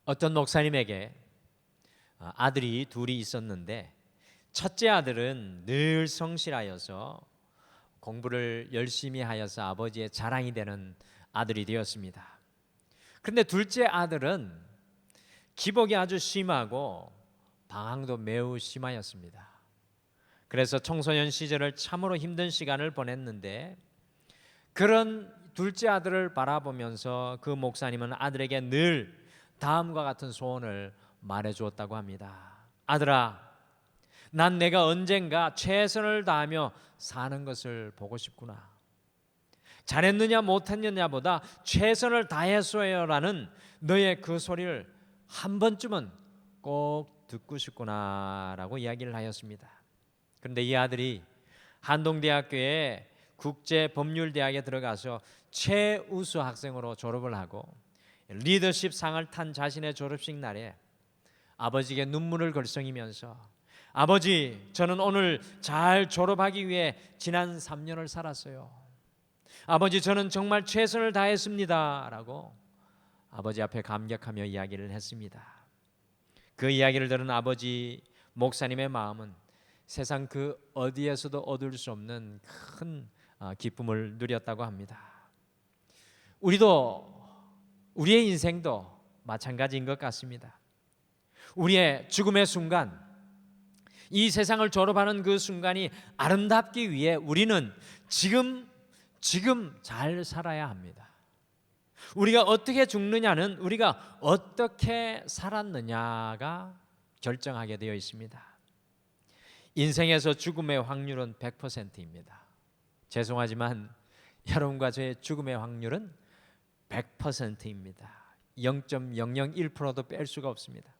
어떤 목사님에게 아들이 둘이 있었는데 첫째 아들은 늘 성실하여서 공부를 열심히 하여서 아버지의 자랑이 되는 아들이 되었습니다. 그런데 둘째 아들은 기복이 아주 심하고 방황도 매우 심하였습니다. 그래서 청소년 시절을 참으로 힘든 시간을 보냈는데 그런 둘째 아들을 바라보면서 그 목사님은 아들에게 늘 다음과 같은 소원을 말해주었다고 합니다. 아들아, 난 내가 언젠가 최선을 다하며 사는 것을 보고 싶구나. 잘했느냐 못했느냐보다 최선을 다했어요라는 너의 그 소리를 한 번쯤은 꼭 듣고 싶구나라고 이야기를 하였습니다. 그런데 이 아들이 한동대학교에 국제법률대학에 들어가서 최우수 학생으로 졸업을 하고 리더십 상을 탄 자신의 졸업식 날에 아버지에게 눈물을 글썽이면서 아버지, 저는 오늘 잘 졸업하기 위해 지난 3년을 살았어요. 아버지, 저는 정말 최선을 다했습니다 라고 아버지 앞에 감격하며 이야기를 했습니다. 그 이야기를 들은 아버지 목사님의 마음은 세상 그 어디에서도 얻을 수 없는 큰 기쁨을 누렸다고 합니다. 우리의 인생도 마찬가지인 것 같습니다. 우리의 죽음의 순간, 이 세상을 졸업하는 그 순간이 아름답기 위해 우리는 지금 잘 살아야 합니다. 우리가 어떻게 죽느냐는 우리가 어떻게 살았느냐가 결정하게 되어 있습니다. 인생에서 죽음의 확률은 100%입니다. 죄송하지만 여러분과 저의 죽음의 확률은 100%입니다. 0.001%도 뺄 수가 없습니다.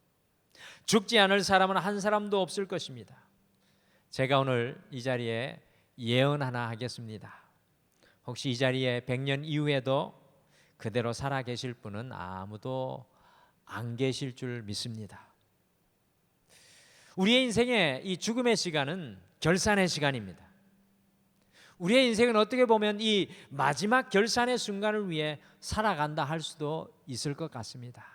죽지 않을 사람은 한 사람도 없을 것입니다. 제가 오늘 이 자리에 예언 하나 하겠습니다. 혹시 이 자리에 100년 이후에도 그대로 살아 계실 분은 아무도 안 계실 줄 믿습니다. 우리의 인생의 이 죽음의 시간은 결산의 시간입니다. 우리의 인생은 어떻게 보면 이 마지막 결산의 순간을 위해 살아간다 할 수도 있을 것 같습니다.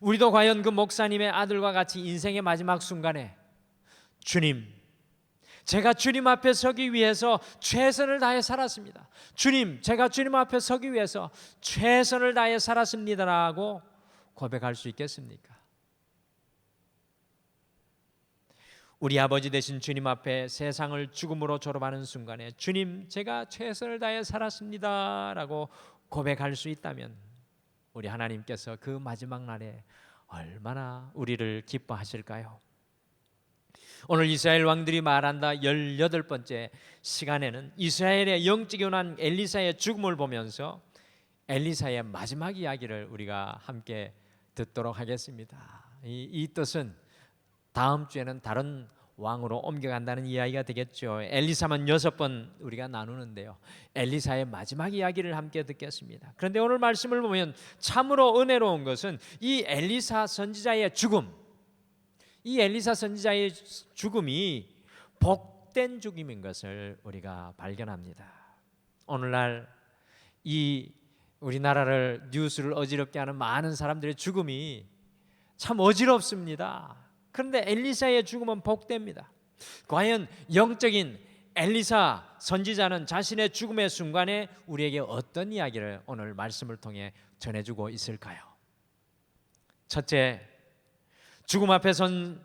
우리도 과연 그 목사님의 아들과 같이 인생의 마지막 순간에 주님, 제가 주님 앞에 서기 위해서 최선을 다해 살았습니다. 주님, 제가 주님 앞에 서기 위해서 최선을 다해 살았습니다라고 고백할 수 있겠습니까? 우리 아버지 되신 주님 앞에 세상을 죽음으로 졸업하는 순간에 주님, 제가 최선을 다해 살았습니다라고 고백할 수 있다면 우리 하나님께서 그 마지막 날에 얼마나 우리를 기뻐하실까요? 오늘 이스라엘 왕들이 말한다 18번째 시간에는 이스라엘의 영적인 왕 엘리사의 죽음을 보면서 엘리사의 마지막 이야기를 우리가 함께 듣도록 하겠습니다. 이 뜻은 다음 주에는 다른 왕으로 옮겨간다는 이야기가 되겠죠. 엘리사만 6번 우리가 나누는데요. 엘리사의 마지막 이야기를 함께 듣겠습니다. 그런데 오늘 말씀을 보면 참으로 은혜로운 것은 이 엘리사 선지자의 죽음, 이 엘리사 선지자의 죽음이 복된 죽음인 것을 우리가 발견합니다. 오늘날 이 우리나라를 뉴스를 어지럽게 하는 많은 사람들의 죽음이 참 어지럽습니다. 그런데 엘리사의 죽음은 복됩니다. 과연 영적인 엘리사 선지자는 자신의 죽음의 순간에 우리에게 어떤 이야기를 오늘 말씀을 통해 전해주고 있을까요? 첫째, 죽음 앞에 선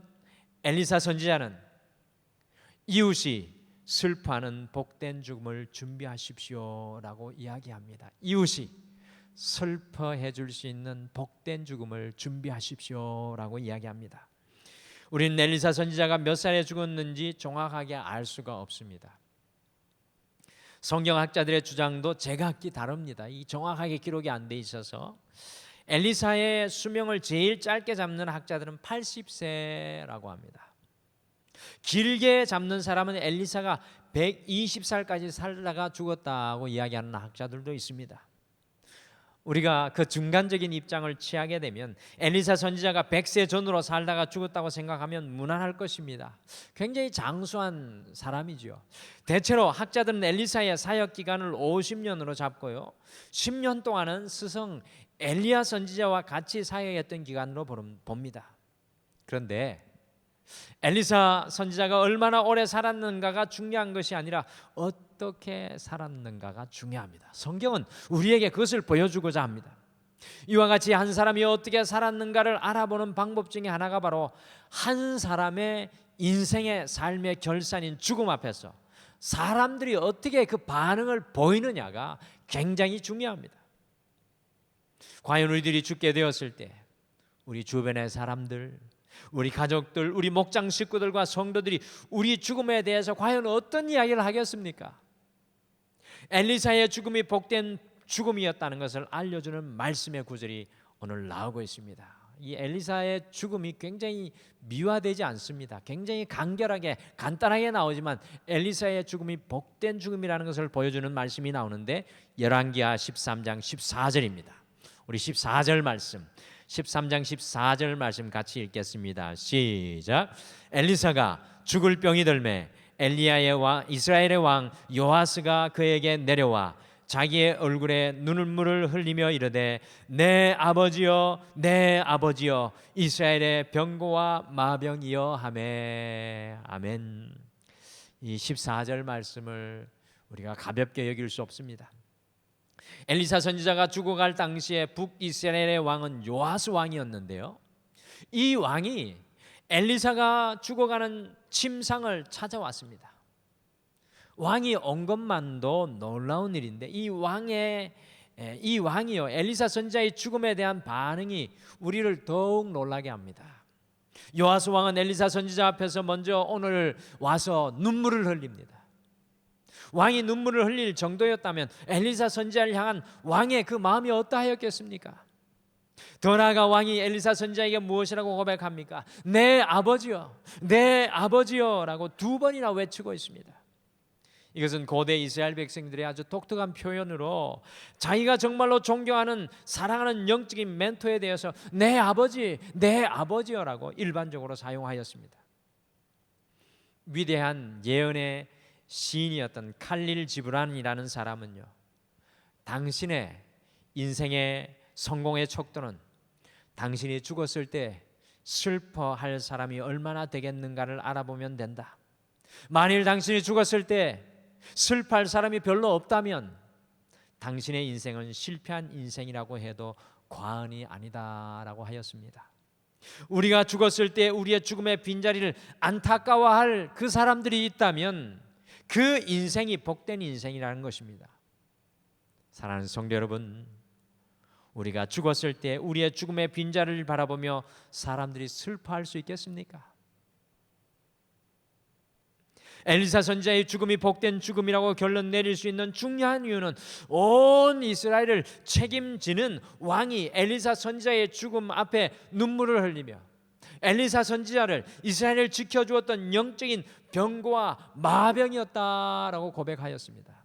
엘리사 선지자는 이웃이 슬퍼하는 복된 죽음을 준비하십시오라고 이야기합니다. 이웃이 슬퍼해 줄 수 있는 복된 죽음을 준비하십시오라고 이야기합니다. 우리는 엘리사 선지자가 몇 살에 죽었는지 정확하게 알 수가 없습니다. 성경학자들의 주장도 제각기 다릅니다. 이 정확하게 기록이 안 돼 있어서 엘리사의 수명을 제일 짧게 잡는 학자들은 80세라고 합니다. 길게 잡는 사람은 엘리사가 120살까지 살다가 죽었다고 이야기하는 학자들도 있습니다. 우리가 그 중간적인 입장을 취하게 되면 엘리사 선지자가 100세 전으로 살다가 죽었다고 생각하면 무난할 것입니다. 굉장히 장수한 사람이죠. 대체로 학자들은 엘리사의 사역 기간을 50년으로 잡고요, 10년 동안은 스성 엘리야 선지자와 같이 사역했던 기간으로 봅니다. 그런데 엘리사 선지자가 얼마나 오래 살았는가가 중요한 것이 아니라 어떻게 살았는가가 중요합니다. 성경은 우리에게 그것을 보여주고자 합니다. 이와 같이 한 사람이 어떻게 살았는가를 알아보는 방법 중에 하나가 바로 한 사람의 인생의 삶의 결산인 죽음 앞에서 사람들이 어떻게 그 반응을 보이느냐가 굉장히 중요합니다. 과연 우리들이 죽게 되었을 때 우리 주변의 사람들, 우리 가족들, 우리 목장 식구들과 성도들이 우리 죽음에 대해서 과연 어떤 이야기를 하겠습니까? 엘리사의 죽음이 복된 죽음이었다는 것을 알려주는 말씀의 구절이 오늘 나오고 있습니다. 이 엘리사의 죽음이 굉장히 미화되지 않습니다. 굉장히 간결하게 간단하게 나오지만 엘리사의 죽음이 복된 죽음이라는 것을 보여주는 말씀이 나오는데 열왕기하 13장 14절입니다. 우리 14절 말씀, 13장 14절 말씀 같이 읽겠습니다. 시작. 엘리사가 죽을 병이 들매 엘리야의 왕 이스라엘의 왕 요아스가 그에게 내려와 자기의 얼굴에 눈물을 흘리며 이르되 내 아버지여 내 아버지여 이스라엘의 병고와 마병이여 하매. 아멘. 이 14절 말씀을 우리가 가볍게 여길 수 없습니다. 엘리사 선지자가 죽어갈 당시에 북이스라엘의 왕은 요아스 왕이었는데요, 이 왕이 엘리사가 죽어가는 침상을 찾아왔습니다. 왕이 온 것만도 놀라운 일인데 이 왕이요 엘리사 선지자의 죽음에 대한 반응이 우리를 더욱 놀라게 합니다. 요아스 왕은 엘리사 선지자 앞에서 먼저 오늘 와서 눈물을 흘립니다. 왕이 눈물을 흘릴 정도였다면 엘리사 선지자를 향한 왕의 그 마음이 어떠하였겠습니까? 더 나아가 왕이 엘리사 선지자에게 무엇이라고 고백합니까? 내 아버지여 내 아버지여 라고 두 번이나 외치고 있습니다. 이것은 고대 이스라엘 백성들의 아주 독특한 표현으로 자기가 정말로 존경하는 사랑하는 영적인 멘토에 대해서 내 아버지 내 아버지여라고 일반적으로 사용하였습니다. 위대한 예언의 시인이었던 칼릴 지브란이라는 사람은요, 당신의 인생의 성공의 척도는 당신이 죽었을 때 슬퍼할 사람이 얼마나 되겠는가를 알아보면 된다. 만일 당신이 죽었을 때 슬퍼할 사람이 별로 없다면 당신의 인생은 실패한 인생이라고 해도 과언이 아니다라고 하였습니다. 우리가 죽었을 때 우리의 죽음의 빈자리를 안타까워할 그 사람들이 있다면 그 인생이 복된 인생이라는 것입니다. 사랑하는 성도 여러분, 우리가 죽었을 때 우리의 죽음의 빈자리를 바라보며 사람들이 슬퍼할 수 있겠습니까? 엘리사 선지자의 죽음이 복된 죽음이라고 결론 내릴 수 있는 중요한 이유는 온 이스라엘을 책임지는 왕이 엘리사 선지자의 죽음 앞에 눈물을 흘리며 엘리사 선지자를 이스라엘을 지켜주었던 영적인 병고와 마병이었다라고 고백하였습니다.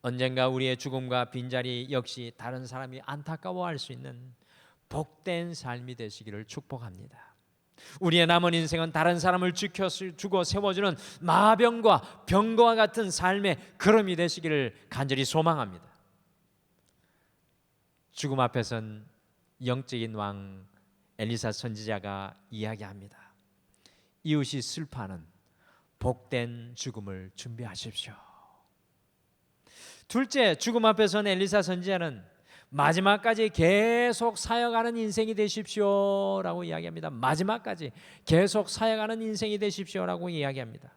언젠가 우리의 죽음과 빈자리 역시 다른 사람이 안타까워할 수 있는 복된 삶이 되시기를 축복합니다. 우리의 남은 인생은 다른 사람을 지켜주고 세워주는 마병과 병거와 같은 삶의 걸음이 되시기를 간절히 소망합니다. 죽음 앞에선 영적인 왕 엘리사 선지자가 이야기합니다. 이웃이 슬퍼하는 복된 죽음을 준비하십시오. 둘째, 죽음 앞에선 엘리사 선지자는 마지막까지 계속 사역하는 인생이 되십시오라고 이야기합니다. 마지막까지 계속 사역하는 인생이 되십시오라고 이야기합니다.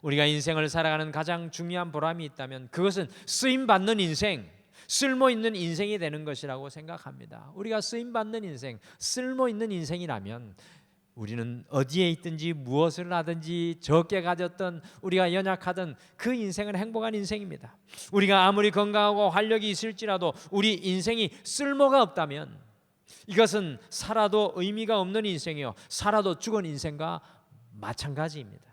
우리가 인생을 살아가는 가장 중요한 보람이 있다면 그것은 쓰임받는 인생, 쓸모있는 인생이 되는 것이라고 생각합니다. 우리가 쓰임받는 인생, 쓸모있는 인생이라면 우리는 어디에 있든지 무엇을 하든지 적게 가졌던 우리가 연약하던 그 인생은 행복한 인생입니다. 우리가 아무리 건강하고 활력이 있을지라도 우리 인생이 쓸모가 없다면 이것은 살아도 의미가 없는 인생이요, 살아도 죽은 인생과 마찬가지입니다.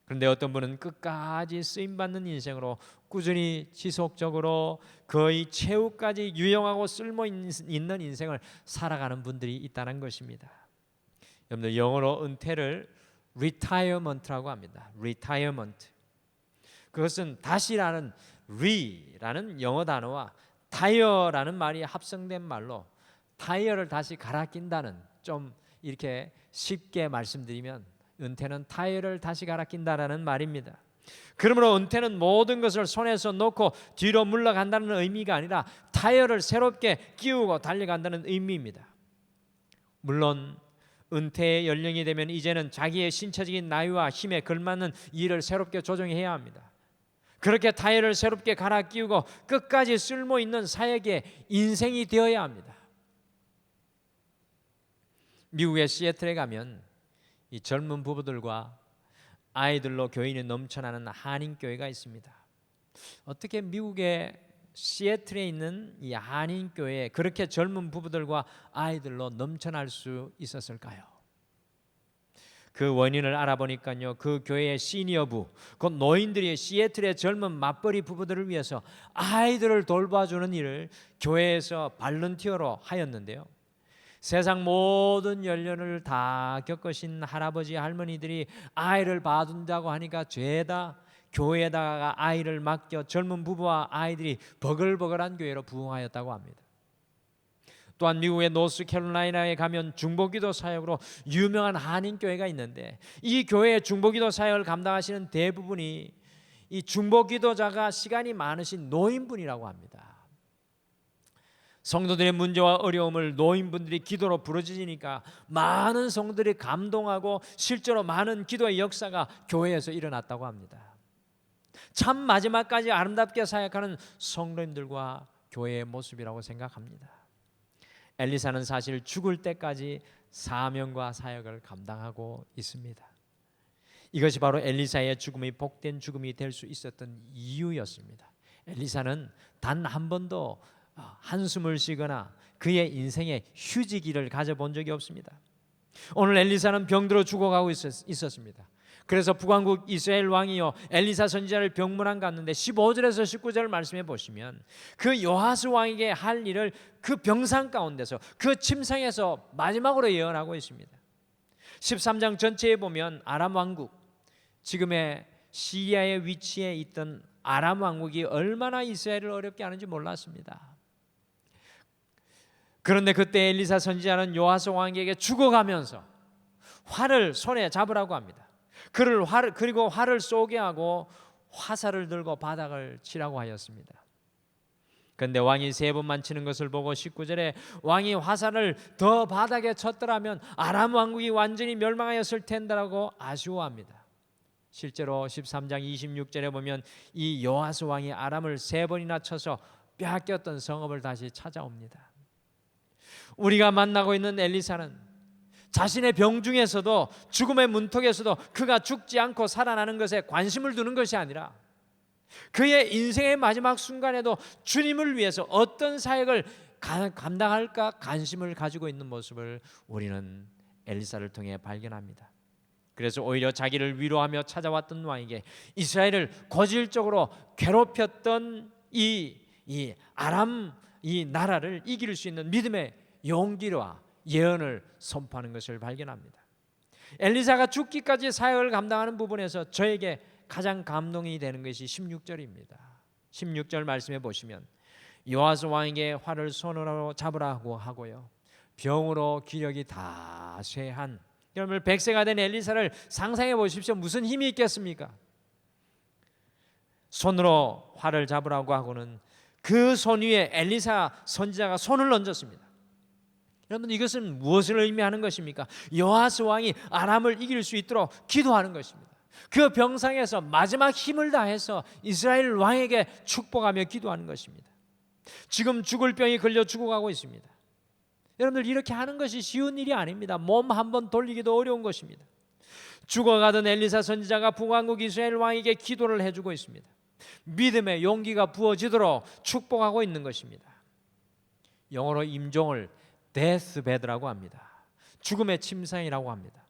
그런데 어떤 분은 끝까지 쓰임받는 인생으로 꾸준히 지속적으로 거의 최후까지 유용하고 쓸모 있는 인생을 살아가는 분들이 있다는 것입니다. 여러분들 영어로 은퇴를 retirement라고 합니다. retirement. 그것은 다시라는 re라는 영어 단어와 타이어라는 말이 합성된 말로 타이어를 다시 갈아 낀다는, 좀 이렇게 쉽게 말씀드리면 은퇴는 타이어를 다시 갈아 낀다라는 말입니다. 그러므로 은퇴는 모든 것을 손에서 놓고 뒤로 물러간다는 의미가 아니라 타이어를 새롭게 끼우고 달려간다는 의미입니다. 물론 은퇴의 연령이 되면 이제는 자기의 신체적인 나이와 힘에 걸맞는 일을 새롭게 조정해야 합니다. 그렇게 타이어를 새롭게 갈아 끼우고 끝까지 쓸모있는 사역의 인생이 되어야 합니다. 미국의 시애틀에 가면 이 젊은 부부들과 아이들로 교인이 넘쳐나는 한인교회가 있습니다. 어떻게 미국의 시애틀에 있는 이 한인교회에 그렇게 젊은 부부들과 아이들로 넘쳐날 수 있었을까요? 그 원인을 알아보니까요, 그 교회의 시니어부, 그 노인들이 시애틀의 젊은 맞벌이 부부들을 위해서 아이들을 돌봐주는 일을 교회에서 발런티어로 하였는데요, 세상 모든 연령을 다 겪으신 할아버지 할머니들이 아이를 봐준다고 하니까 죄다 교회에다가 아이를 맡겨 젊은 부부와 아이들이 버글버글한 교회로 부흥하였다고 합니다. 또한 미국의 노스캐롤라이나에 가면 중보기도 사역으로 유명한 한인교회가 있는데, 이 교회의 중보기도 사역을 감당하시는 대부분이 이 중보기도자가 시간이 많으신 노인분이라고 합니다. 성도들의 문제와 어려움을 노인분들이 기도로 부르짖으니까 많은 성도들이 감동하고 실제로 많은 기도의 역사가 교회에서 일어났다고 합니다. 참 마지막까지 아름답게 사역하는 성도님들과 교회의 모습이라고 생각합니다. 엘리사는 사실 죽을 때까지 사명과 사역을 감당하고 있습니다. 이것이 바로 엘리사의 죽음이 복된 죽음이 될 수 있었던 이유였습니다. 엘리사는 단 한 번도 한숨을 쉬거나 그의 인생에 휴지기를 가져본 적이 없습니다. 오늘 엘리사는 병들어 죽어가고 있었습니다. 그래서 북왕국 이스라엘 왕이요 엘리사 선지자를 병문안 갔는데 15절에서 19절 말씀해 보시면 그 요하스 왕에게 할 일을 그 병상 가운데서, 그 침상에서 마지막으로 예언하고 있습니다. 13장 전체에 보면 아람 왕국, 지금의 시리아의 위치에 있던 아람 왕국이 얼마나 이스라엘을 어렵게 하는지 몰랐습니다. 그런데 그때 엘리사 선지자는 요하스 왕에게 죽어가면서 활을 손에 잡으라고 합니다. 그리고 활을 쏘게 하고 화살을 들고 바닥을 치라고 하였습니다. 그런데 왕이 3번만 치는 것을 보고 19절에 왕이 화살을 더 바닥에 쳤더라면 아람 왕국이 완전히 멸망하였을 텐데라고 아쉬워합니다. 실제로 13장 26절에 보면 이 요아스 왕이 아람을 3번이나 쳐서 빼앗겼던 성읍을 다시 찾아옵니다. 우리가 만나고 있는 엘리사는 자신의 병 중에서도, 죽음의 문턱에서도 그가 죽지 않고 살아나는 것에 관심을 두는 것이 아니라 그의 인생의 마지막 순간에도 주님을 위해서 어떤 사역을 감당할까 관심을 가지고 있는 모습을 우리는 엘리사를 통해 발견합니다. 그래서 오히려 자기를 위로하며 찾아왔던 왕에게 이스라엘을 고질적으로 괴롭혔던 이 아람 이 나라를 이길 수 있는 믿음의 용기와 예언을 선포하는 것을 발견합니다. 엘리사가 죽기까지 사역을 감당하는 부분에서 저에게 가장 감동이 되는 것이 16절입니다. 16절 말씀해 보시면 요아스 왕에게 활을 손으로 잡으라고 하고요, 병으로 기력이 다 쇠한, 여러분 100세가 된 엘리사를 상상해 보십시오. 무슨 힘이 있겠습니까? 손으로 활을 잡으라고 하고는 그 손 위에 엘리사 선지자가 손을 얹었습니다. 여러분 이것은 무엇을 의미하는 것입니까? 요아스 왕이 아람을 이길 수 있도록 기도하는 것입니다. 그 병상에서 마지막 힘을 다해서 이스라엘 왕에게 축복하며 기도하는 것입니다. 지금 죽을 병이 걸려 죽어가고 있습니다. 여러분들 이렇게 하는 것이 쉬운 일이 아닙니다. 몸 한번 돌리기도 어려운 것입니다. 죽어가던 엘리사 선지자가 북왕국 이스라엘 왕에게 기도를 해주고 있습니다. 믿음의 용기가 부어지도록 축복하고 있는 것입니다. 영어로 임종을 데스베드라고 합니다. 죽음의 침상이라고 합니다.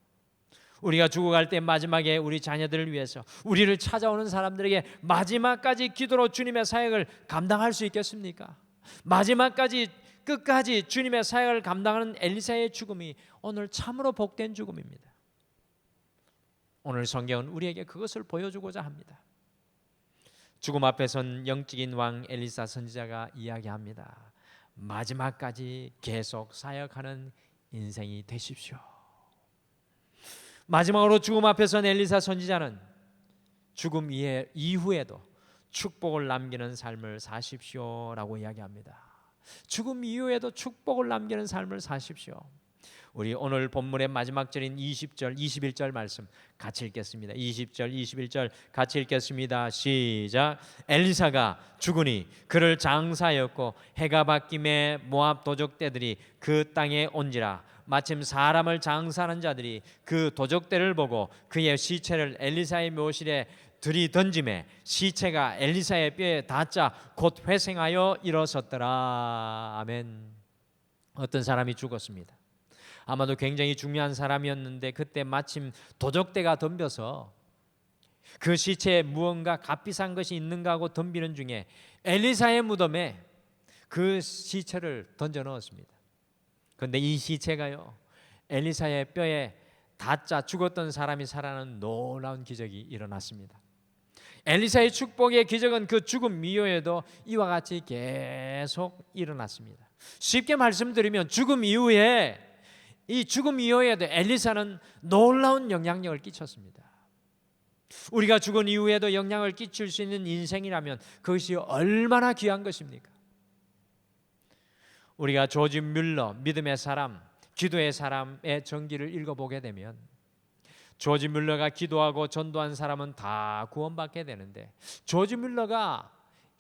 우리가 죽어갈 때 마지막에 우리 자녀들을 위해서, 우리를 찾아오는 사람들에게 마지막까지 기도로 주님의 사역을 감당할 수 있겠습니까? 마지막까지 끝까지 주님의 사역을 감당하는 엘리사의 죽음이 오늘 참으로 복된 죽음입니다. 오늘 성경은 우리에게 그것을 보여주고자 합니다. 죽음 앞에 선 영적인 왕 엘리사 선지자가 이야기합니다. 마지막까지 계속 사역하는 인생이 되십시오. 마지막으로 죽음 앞에 선 엘리사 선지자는 죽음 이후에도 축복을 남기는 삶을 사십시오라고 이야기합니다. 죽음 이후에도 축복을 남기는 삶을 사십시오. 우리 오늘 본문의 마지막 절인 20절, 21절 말씀 같이 읽겠습니다. 20절, 21절 같이 읽겠습니다. 시작. 엘리사가 죽으니 그를 장사였고 해가 바뀜에 모압 도적대들이 그 땅에 온지라. 마침 사람을 장사하는 자들이 그 도적대를 보고 그의 시체를 엘리사의 묘실에 들이던짐에 시체가 엘리사의 뼈에 닿자 곧 회생하여 일어섰더라. 아멘. 어떤 사람이 죽었습니다. 아마도 굉장히 중요한 사람이었는데 그때 마침 도적대가 덤벼서 그 시체에 무언가 값비싼 것이 있는가 하고 덤비는 중에 엘리사의 무덤에 그 시체를 던져 넣었습니다. 그런데 이 시체가요, 엘리사의 뼈에 닿자 죽었던 사람이 살아나는 놀라운 기적이 일어났습니다. 엘리사의 축복의 기적은 그 죽음 이후에도 이와 같이 계속 일어났습니다. 쉽게 말씀드리면 죽음 이후에도 엘리사는 놀라운 영향력을 끼쳤습니다. 우리가 죽은 이후에도 영향을 끼칠 수 있는 인생이라면 그것이 얼마나 귀한 것입니까? 우리가 조지 뮬러, 믿음의 사람, 기도의 사람의 전기를 읽어보게 되면 조지 뮬러가 기도하고 전도한 사람은 다 구원받게 되는데 조지 뮬러가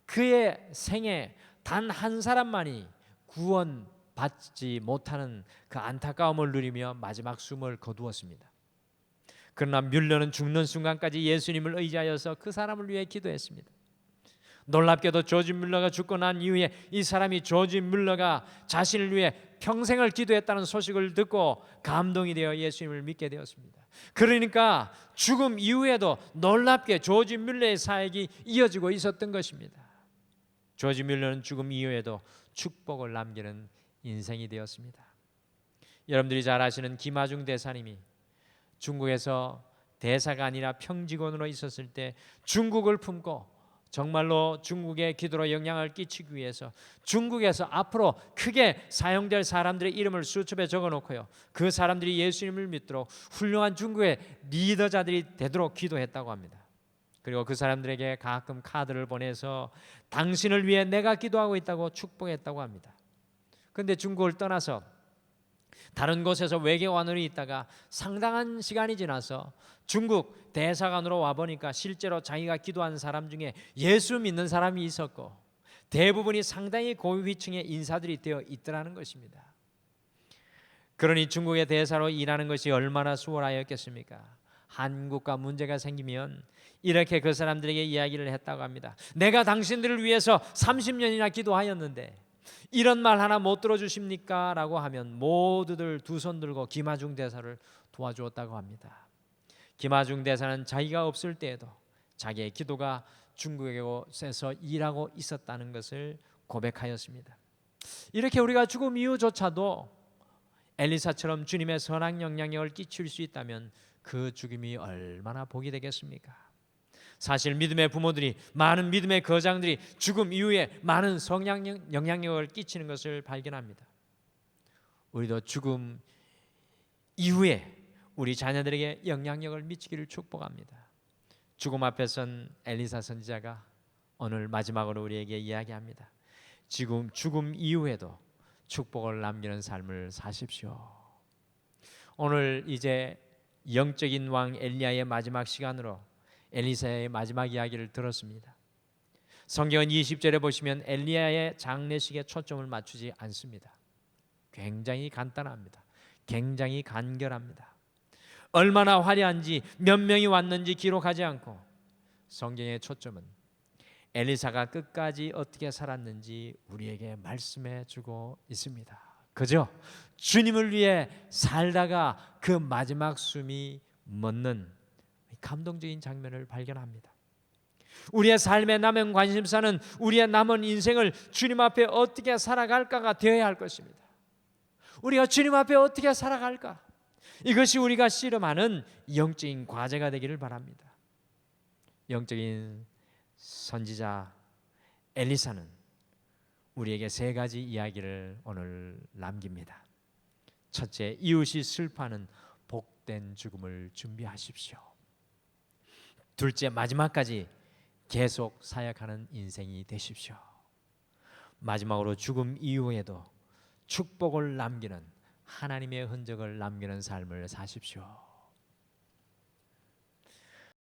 그의 생에 단 한 사람만이 구원받지 못하는 그 안타까움을 누리며 마지막 숨을 거두었습니다. 그러나 뮬러는 죽는 순간까지 예수님을 의지하여서 그 사람을 위해 기도했습니다. 놀랍게도 조지 뮬러가 죽고 난 이후에 이 사람이 조지 뮬러가 자신을 위해 평생을 기도했다는 소식을 듣고 감동이 되어 예수님을 믿게 되었습니다. 그러니까 죽음 이후에도 놀랍게 조지 뮬러의 사역이 이어지고 있었던 것입니다. 조지 뮬러는 죽음 이후에도 축복을 남기는 인생이 되었습니다. 여러분들이 잘 아시는 김하중 대사님이 중국에서 대사가 아니라 평직원으로 있었을 때 중국을 품고 정말로 중국의 기도로 영향을 끼치기 위해서 중국에서 앞으로 크게 사용될 사람들의 이름을 수첩에 적어놓고요, 그 사람들이 예수님을 믿도록 훌륭한 중국의 리더자들이 되도록 기도했다고 합니다. 그리고 그 사람들에게 가끔 카드를 보내서 당신을 위해 내가 기도하고 있다고 축복했다고 합니다. 그런데 중국을 떠나서 다른 곳에서 외교관으로 있다가 상당한 시간이 지나서 중국 대사관으로 와보니까 실제로 자기가 기도한 사람 중에 예수 믿는 사람이 있었고 대부분이 상당히 고위층의 인사들이 되어 있더라는 것입니다. 그러니 중국의 대사로 일하는 것이 얼마나 수월하였겠습니까? 한국과 문제가 생기면 이렇게 그 사람들에게 이야기를 했다고 합니다. 내가 당신들을 위해서 30년이나 기도하였는데 이런 말 하나 못 들어주십니까? 라고 하면 모두들 두 손 들고 김하중 대사를 도와주었다고 합니다. 김하중 대사는 자기가 없을 때에도 자기의 기도가 중국에서 일하고 있었다는 것을 고백하였습니다. 이렇게 우리가 죽음 이후조차도 엘리사처럼 주님의 선한 영향력을 끼칠 수 있다면 그 죽음이 얼마나 복이 되겠습니까? 사실 믿음의 부모들이, 많은 믿음의 거장들이 죽음 이후에 많은 영향력을 끼치는 것을 발견합니다. 우리도 죽음 이후에 우리 자녀들에게 영향력을 미치기를 축복합니다. 죽음 앞에 선 엘리사 선지자가 오늘 마지막으로 우리에게 이야기합니다. 지금 죽음 이후에도 축복을 남기는 삶을 사십시오. 오늘 이제 영적인 왕 엘리야의 마지막 시간으로 엘리사의 마지막 이야기를 들었습니다. 성경은 20절에 보시면 엘리야의 장례식에 초점을 맞추지 않습니다. 굉장히 간단합니다. 굉장히 간결합니다. 얼마나 화려한지 몇 명이 왔는지 기록하지 않고 성경의 초점은 엘리사가 끝까지 어떻게 살았는지 우리에게 말씀해 주고 있습니다. 그죠? 주님을 위해 살다가 그 마지막 숨이 멎는 감동적인 장면을 발견합니다. 우리의 삶의 남은 관심사는 우리의 남은 인생을 주님 앞에 어떻게 살아갈까가 되어야 할 것입니다. 우리가 주님 앞에 어떻게 살아갈까? 이것이 우리가 씨름하는 영적인 과제가 되기를 바랍니다. 영적인 선지자 엘리사는 우리에게 세 가지 이야기를 오늘 남깁니다. 첫째, 이웃이 슬퍼하는 복된 죽음을 준비하십시오. 둘째, 마지막까지 계속 사역하는 인생이 되십시오. 마지막으로 죽음 이후에도 축복을 남기는, 하나님의 흔적을 남기는 삶을 사십시오.